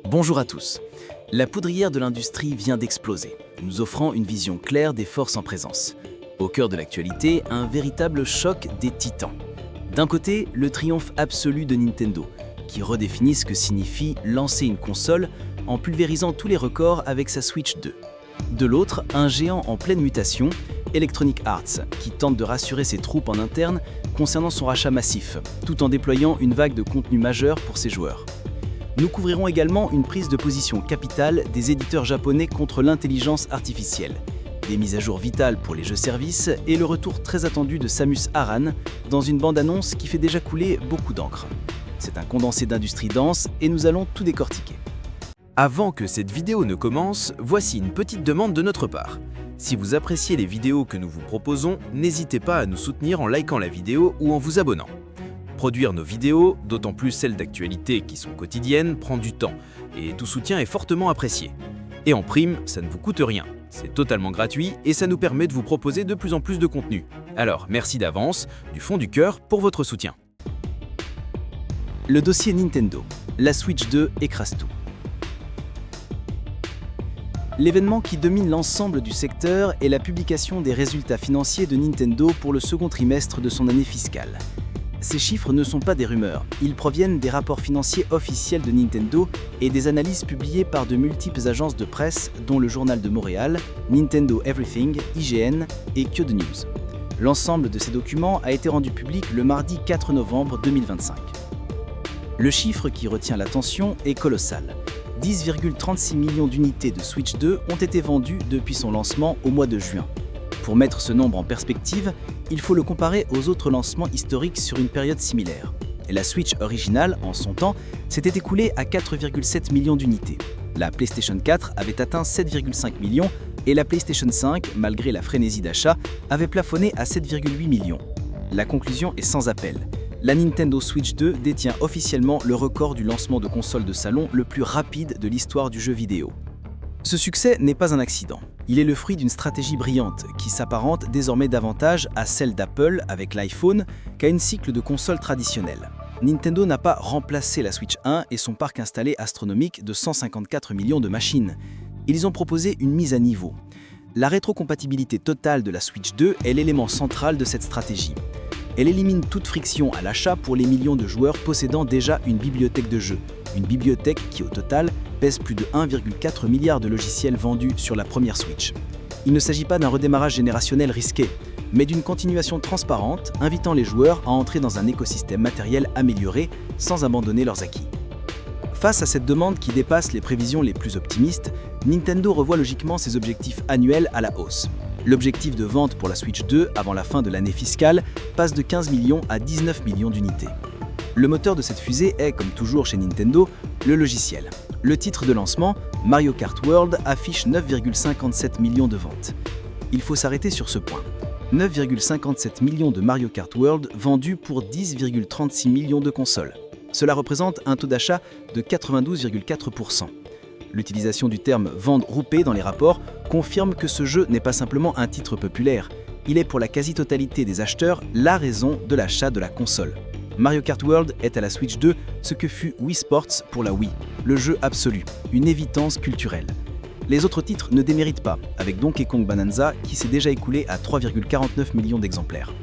Bonjour à tous. La poudrière de l'industrie vient d'exploser, nous offrant une vision claire des forces en présence. Au cœur de l'actualité, un véritable choc des titans. D'un côté, le triomphe absolu de Nintendo, qui redéfinit ce que signifie lancer une console en pulvérisant tous les records avec sa Switch 2. De l'autre, un géant en pleine mutation, Electronic Arts, qui tente de rassurer ses troupes en interne concernant son rachat massif, tout en déployant une vague de contenu majeur pour ses joueurs. Nous couvrirons également une prise de position capitale des éditeurs japonais contre l'intelligence artificielle, des mises à jour vitales pour les jeux-services et le retour très attendu de Samus Aran dans une bande-annonce qui fait déjà couler beaucoup d'encre. C'est un condensé d'industrie dense et nous allons tout décortiquer. Avant que cette vidéo ne commence, voici une petite demande de notre part. Si vous appréciez les vidéos que nous vous proposons, n'hésitez pas à nous soutenir en likant la vidéo ou en vous abonnant. Produire nos vidéos, d'autant plus celles d'actualité qui sont quotidiennes, prend du temps et tout soutien est fortement apprécié. Et en prime, ça ne vous coûte rien, c'est totalement gratuit et ça nous permet de vous proposer de plus en plus de contenu. Alors merci d'avance, du fond du cœur, pour votre soutien. Le dossier Nintendo. La Switch 2 écrase tout. L'événement qui domine l'ensemble du secteur est la publication des résultats financiers de Nintendo pour le second trimestre de son année fiscale. Ces chiffres ne sont pas des rumeurs, ils proviennent des rapports financiers officiels de Nintendo et des analyses publiées par de multiples agences de presse, dont le Journal de Montréal, Nintendo Everything, IGN et Kyodo News. L'ensemble de ces documents a été rendu public le mardi 4 novembre 2025. Le chiffre qui retient l'attention est colossal. 10,36 millions d'unités de Switch 2 ont été vendues depuis son lancement au mois de juin. Pour mettre ce nombre en perspective, il faut le comparer aux autres lancements historiques sur une période similaire. Et la Switch originale, en son temps, s'était écoulée à 4,7 millions d'unités. La PlayStation 4 avait atteint 7,5 millions et la PlayStation 5, malgré la frénésie d'achat, avait plafonné à 7,8 millions. La conclusion est sans appel. La Nintendo Switch 2 détient officiellement le record du lancement de console de salon le plus rapide de l'histoire du jeu vidéo. Ce succès n'est pas un accident. Il est le fruit d'une stratégie brillante qui s'apparente désormais davantage à celle d'Apple avec l'iPhone qu'à une cycle de consoles traditionnelle. Nintendo n'a pas remplacé la Switch 1 et son parc installé astronomique de 154 millions de machines. Ils ont proposé une mise à niveau. La rétrocompatibilité totale de la Switch 2 est l'élément central de cette stratégie. Elle élimine toute friction à l'achat pour les millions de joueurs possédant déjà une bibliothèque de jeux. Une bibliothèque qui, au total, pèse plus de 1,4 milliard de logiciels vendus sur la première Switch. Il ne s'agit pas d'un redémarrage générationnel risqué, mais d'une continuation transparente, invitant les joueurs à entrer dans un écosystème matériel amélioré sans abandonner leurs acquis. Face à cette demande qui dépasse les prévisions les plus optimistes, Nintendo revoit logiquement ses objectifs annuels à la hausse. L'objectif de vente pour la Switch 2 avant la fin de l'année fiscale passe de 15 millions à 19 millions d'unités. Le moteur de cette fusée est, comme toujours chez Nintendo, le logiciel. Le titre de lancement, Mario Kart World, affiche 9,57 millions de ventes. Il faut s'arrêter sur ce point. 9,57 millions de Mario Kart World vendus pour 10,36 millions de consoles. Cela représente un taux d'achat de 92,4%. L'utilisation du terme « vente groupée » dans les rapports confirme que ce jeu n'est pas simplement un titre populaire. Il est pour la quasi-totalité des acheteurs la raison de l'achat de la console. Mario Kart World est à la Switch 2 ce que fut Wii Sports pour la Wii, le jeu absolu, une évidence culturelle. Les autres titres ne déméritent pas, avec Donkey Kong Bonanza qui s'est déjà écoulé à 3,49 millions d'exemplaires.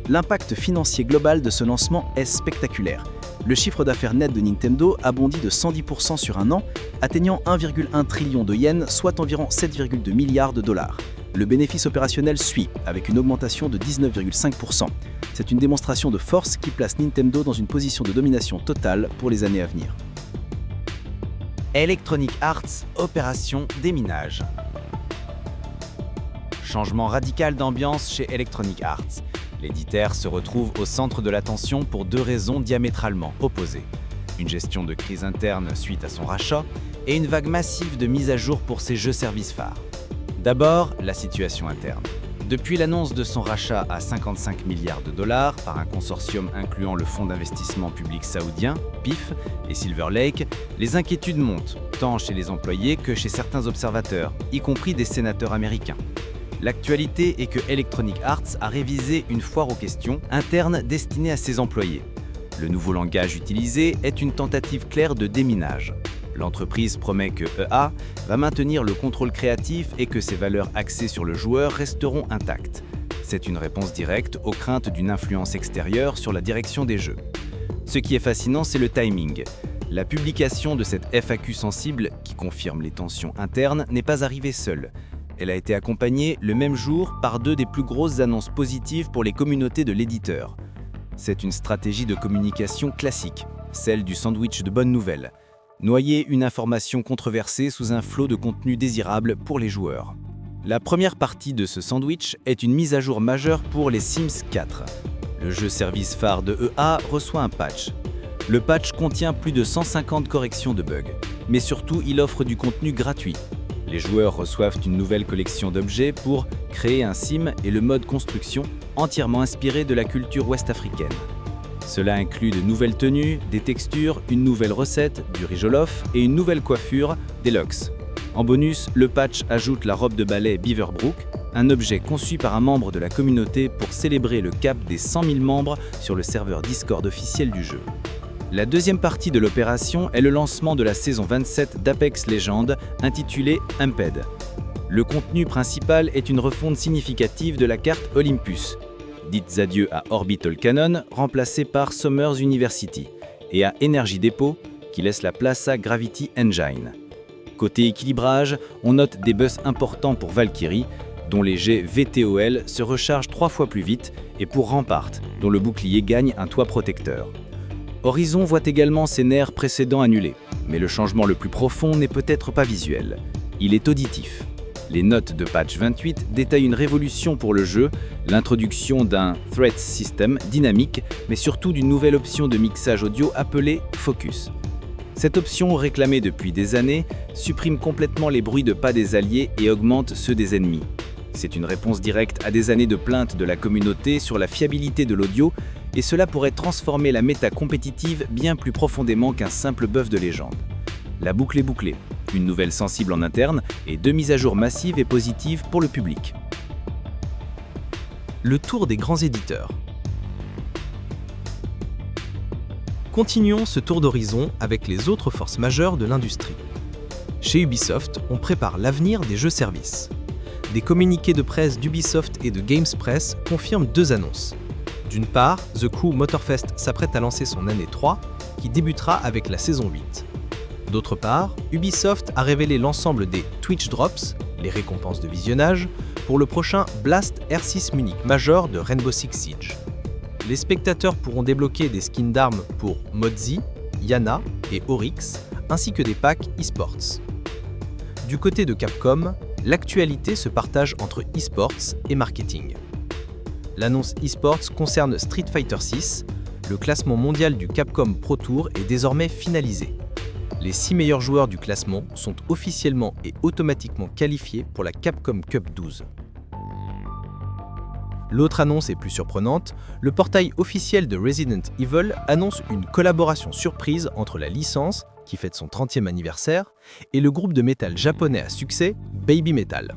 L'impact financier global de ce lancement est spectaculaire. Le chiffre d'affaires net de Nintendo a bondi de 110% sur un an, atteignant 1,1 trillion de yens, soit environ 7,2 milliards de dollars. Le bénéfice opérationnel suit, avec une augmentation de 19,5%. C'est une démonstration de force qui place Nintendo dans une position de domination totale pour les années à venir. Electronic Arts, opération déminage. Changement radical d'ambiance chez Electronic Arts. L'éditeur se retrouve au centre de l'attention pour deux raisons diamétralement opposées. Une gestion de crise interne suite à son rachat et une vague massive de mises à jour pour ses jeux-services phares. D'abord, la situation interne. Depuis l'annonce de son rachat à 55 milliards de dollars par un consortium incluant le fonds d'investissement public saoudien, PIF, et Silver Lake, les inquiétudes montent, tant chez les employés que chez certains observateurs, y compris des sénateurs américains. L'actualité est que Electronic Arts a révisé une foire aux questions interne destinée à ses employés. Le nouveau langage utilisé est une tentative claire de déminage. L'entreprise promet que EA va maintenir le contrôle créatif et que ses valeurs axées sur le joueur resteront intactes. C'est une réponse directe aux craintes d'une influence extérieure sur la direction des jeux. Ce qui est fascinant, c'est le timing. La publication de cette FAQ sensible, qui confirme les tensions internes, n'est pas arrivée seule. Elle a été accompagnée le même jour par deux des plus grosses annonces positives pour les communautés de l'éditeur. C'est une stratégie de communication classique, celle du sandwich de bonnes nouvelles. Noyer une information controversée sous un flot de contenu désirable pour les joueurs. La première partie de ce sandwich est une mise à jour majeure pour les Sims 4. Le jeu service phare de EA reçoit un patch. Le patch contient plus de 150 corrections de bugs, mais surtout il offre du contenu gratuit. Les joueurs reçoivent une nouvelle collection d'objets pour créer un sim et le mode construction entièrement inspiré de la culture ouest-africaine. Cela inclut de nouvelles tenues, des textures, une nouvelle recette, du riz jollof et une nouvelle coiffure, des locks. En bonus, le patch ajoute la robe de ballet Beaverbrook, un objet conçu par un membre de la communauté pour célébrer le cap des 100 000 membres sur le serveur Discord officiel du jeu. La deuxième partie de l'opération est le lancement de la saison 27 d'Apex Legends, intitulée Amped. Le contenu principal est une refonte significative de la carte Olympus. Dites adieu à Orbital Cannon, remplacé par Summers University, et à Energy Depot, qui laisse la place à Gravity Engine. Côté équilibrage, on note des buffs importants pour Valkyrie, dont les jets VTOL se rechargent 3 fois plus vite, et pour Rampart, dont le bouclier gagne un toit protecteur. Horizon voit également ses nerfs précédents annulés, mais le changement le plus profond n'est peut-être pas visuel. Il est auditif. Les notes de patch 28 détaillent une révolution pour le jeu, l'introduction d'un threat system dynamique, mais surtout d'une nouvelle option de mixage audio appelée Focus. Cette option, réclamée depuis des années, supprime complètement les bruits de pas des alliés et augmente ceux des ennemis. C'est une réponse directe à des années de plaintes de la communauté sur la fiabilité de l'audio, et cela pourrait transformer la méta compétitive bien plus profondément qu'un simple buff de légende. La boucle est bouclée, une nouvelle sensible en interne et 2 mises à jour massives et positives pour le public. Le tour des grands éditeurs. Continuons ce tour d'horizon avec les autres forces majeures de l'industrie. Chez Ubisoft, on prépare l'avenir des jeux-services. Des communiqués de presse d'Ubisoft et de Gamespress confirment 2 annonces. D'une part, The Crew Motorfest s'apprête à lancer son année 3, qui débutera avec la saison 8. D'autre part, Ubisoft a révélé l'ensemble des Twitch Drops, les récompenses de visionnage, pour le prochain Blast R6 Munich Major de Rainbow Six Siege. Les spectateurs pourront débloquer des skins d'armes pour Modzi, Yana et Oryx, ainsi que des packs e-sports. Du côté de Capcom, l'actualité se partage entre e-sports et marketing. L'annonce e-sports concerne Street Fighter VI, le classement mondial du Capcom Pro Tour est désormais finalisé. Les 6 meilleurs joueurs du classement sont officiellement et automatiquement qualifiés pour la Capcom Cup 12. L'autre annonce est plus surprenante, le portail officiel de Resident Evil annonce une collaboration surprise entre la licence, qui fête son 30e anniversaire, et le groupe de métal japonais à succès, Baby Metal.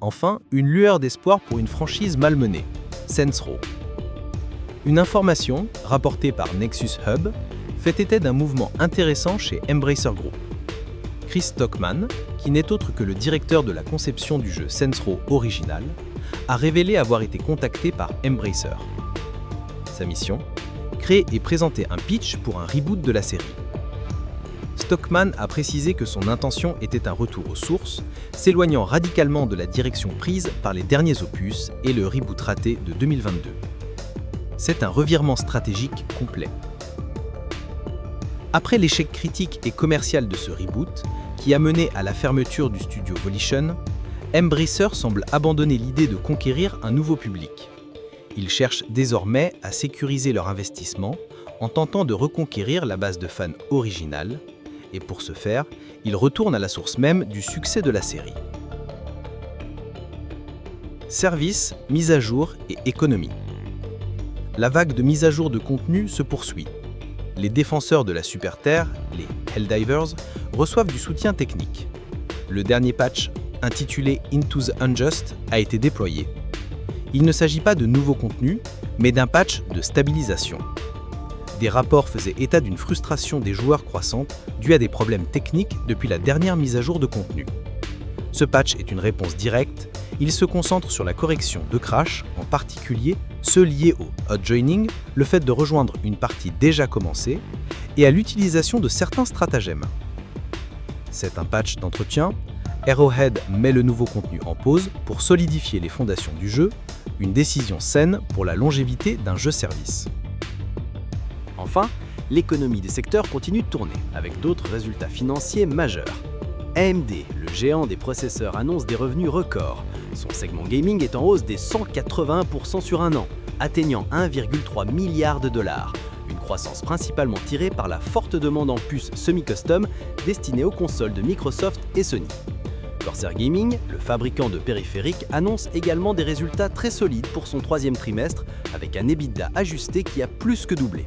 Enfin, une lueur d'espoir pour une franchise malmenée, Saints Row. Une information, rapportée par Nexus Hub, fait état d'un mouvement intéressant chez Embracer Group. Chris Stockman, qui n'est autre que le directeur de la conception du jeu Saints Row original, a révélé avoir été contacté par Embracer. Sa mission ? Créer et présenter un pitch pour un reboot de la série. Stockman a précisé que son intention était un retour aux sources, s'éloignant radicalement de la direction prise par les derniers opus et le reboot raté de 2022. C'est un revirement stratégique complet. Après l'échec critique et commercial de ce reboot, qui a mené à la fermeture du studio Volition, Embracer semble abandonner l'idée de conquérir un nouveau public. Ils cherchent désormais à sécuriser leur investissement en tentant de reconquérir la base de fans originale, et pour ce faire, ils retournent à la source même du succès de la série. Services, mise à jour et économie. La vague de mise à jour de contenu se poursuit. Les défenseurs de la Super Terre, les Helldivers, reçoivent du soutien technique. Le dernier patch, intitulé Into the Unjust, a été déployé. Il ne s'agit pas de nouveaux contenus, mais d'un patch de stabilisation. Des rapports faisaient état d'une frustration des joueurs croissante due à des problèmes techniques depuis la dernière mise à jour de contenu. Ce patch est une réponse directe, il se concentre sur la correction de crash, en particulier ceux liés au hot joining, le fait de rejoindre une partie déjà commencée, et à l'utilisation de certains stratagèmes. C'est un patch d'entretien. Arrowhead met le nouveau contenu en pause pour solidifier les fondations du jeu, une décision saine pour la longévité d'un jeu-service. Enfin, l'économie des secteurs continue de tourner, avec d'autres résultats financiers majeurs. AMD, le géant des processeurs, annonce des revenus records. Son segment gaming est en hausse des 181% sur un an, atteignant 1,3 milliard de dollars. Une croissance principalement tirée par la forte demande en puces semi-custom destinées aux consoles de Microsoft et Sony. Corsair Gaming, le fabricant de périphériques, annonce également des résultats très solides pour son troisième trimestre, avec un EBITDA ajusté qui a plus que doublé.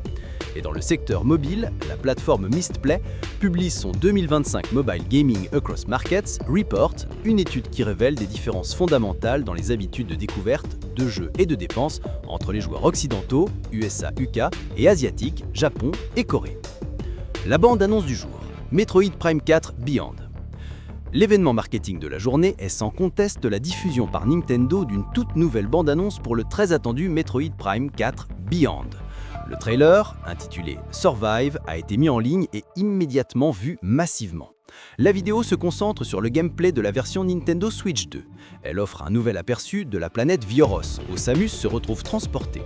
Et dans le secteur mobile, la plateforme Mistplay publie son 2025 Mobile Gaming Across Markets Report, une étude qui révèle des différences fondamentales dans les habitudes de découverte, de jeux et de dépenses entre les joueurs occidentaux, USA, UK, et asiatiques, Japon et Corée. La bande-annonce du jour, Metroid Prime 4 Beyond. L'événement marketing de la journée est sans conteste la diffusion par Nintendo d'une toute nouvelle bande-annonce pour le très attendu Metroid Prime 4 Beyond. Le trailer, intitulé Survive, a été mis en ligne et immédiatement vu massivement. La vidéo se concentre sur le gameplay de la version Nintendo Switch 2. Elle offre un nouvel aperçu de la planète Vioros, où Samus se retrouve transportée.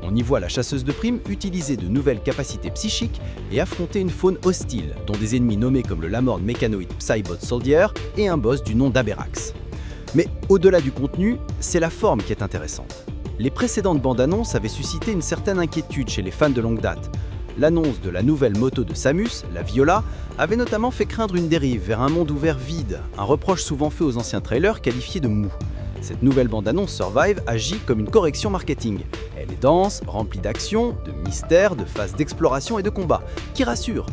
On y voit la chasseuse de primes utiliser de nouvelles capacités psychiques et affronter une faune hostile, dont des ennemis nommés comme le Lamorne Mechanoid Psybot Soldier et un boss du nom d'Aberax. Mais au-delà du contenu, c'est la forme qui est intéressante. Les précédentes bandes annonces avaient suscité une certaine inquiétude chez les fans de longue date. L'annonce de la nouvelle moto de Samus, la Viola, avait notamment fait craindre une dérive vers un monde ouvert vide, un reproche souvent fait aux anciens trailers qualifiés de mous. Cette nouvelle bande-annonce Survive agit comme une correction marketing. Elle est dense, remplie d'action, de mystères, de phases d'exploration et de combat, qui rassure.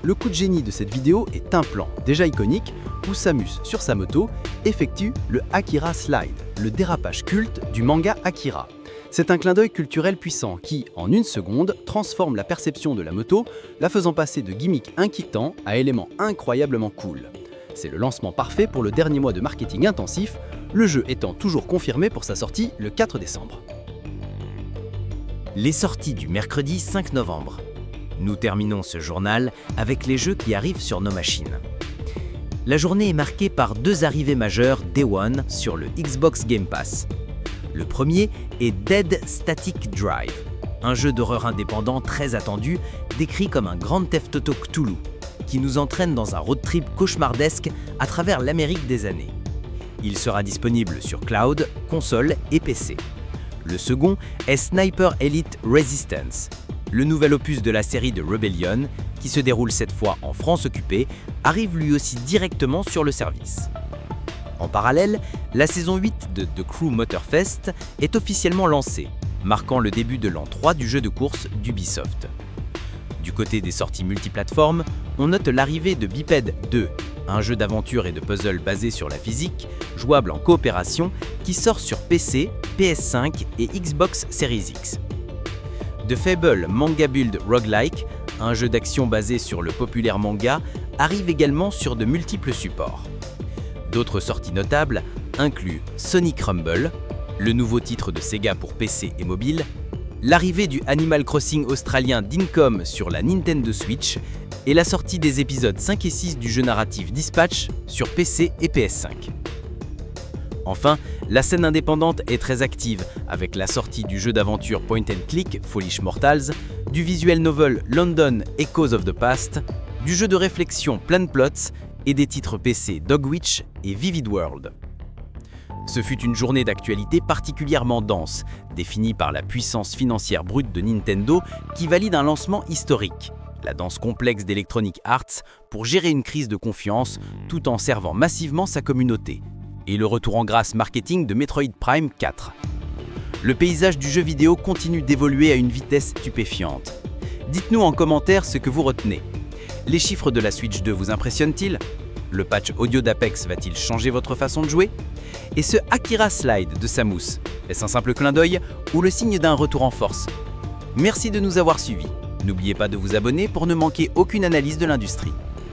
Le coup de génie de cette vidéo est un plan, déjà iconique, où Samus, sur sa moto, effectue le Akira Slide, le dérapage culte du manga Akira. C'est un clin d'œil culturel puissant qui, en une seconde, transforme la perception de la moto, la faisant passer de gimmick inquiétant à élément incroyablement cool. C'est le lancement parfait pour le dernier mois de marketing intensif, le jeu étant toujours confirmé pour sa sortie le 4 décembre. Les sorties du mercredi 5 novembre. Nous terminons ce journal avec les jeux qui arrivent sur nos machines. La journée est marquée par deux arrivées majeures Day One sur le Xbox Game Pass. Le premier est Dead Static Drive, un jeu d'horreur indépendant très attendu, décrit comme un Grand Theft Auto Cthulhu, qui nous entraîne dans un road trip cauchemardesque à travers l'Amérique des années. Il sera disponible sur cloud, console et PC. Le second est Sniper Elite Resistance, le nouvel opus de la série de Rebellion, qui se déroule cette fois en France occupée, arrive lui aussi directement sur le service. En parallèle, la saison 8 de The Crew Motorfest est officiellement lancée, marquant le début de l'an 3 du jeu de course d'Ubisoft. Du côté des sorties multiplateformes, on note l'arrivée de Biped 2, un jeu d'aventure et de puzzle basé sur la physique, jouable en coopération, qui sort sur PC, PS5 et Xbox Series X. The Fable Manga Build Roguelike, un jeu d'action basé sur le populaire manga, arrive également sur de multiples supports. D'autres sorties notables incluent Sonic Rumble, le nouveau titre de Sega pour PC et mobile, l'arrivée du Animal Crossing australien Dincom sur la Nintendo Switch et la sortie des épisodes 5 et 6 du jeu narratif Dispatch sur PC et PS5. Enfin, la scène indépendante est très active avec la sortie du jeu d'aventure point and click Foolish Mortals, du visual novel London Echoes of the Past, du jeu de réflexion Plan Plots et des titres PC Dogwitch et Vivid World. Ce fut une journée d'actualité particulièrement dense, définie par la puissance financière brute de Nintendo qui valide un lancement historique, la danse complexe d'Electronic Arts pour gérer une crise de confiance tout en servant massivement sa communauté, et le retour en grâce marketing de Metroid Prime 4. Le paysage du jeu vidéo continue d'évoluer à une vitesse stupéfiante. Dites-nous en commentaire ce que vous retenez. Les chiffres de la Switch 2 vous impressionnent-ils? Le patch audio d'Apex va-t-il changer votre façon de jouer? Et ce Akira Slide de Samus, est-ce un simple clin d'œil ou le signe d'un retour en force? Merci de nous avoir suivis. N'oubliez pas de vous abonner pour ne manquer aucune analyse de l'industrie.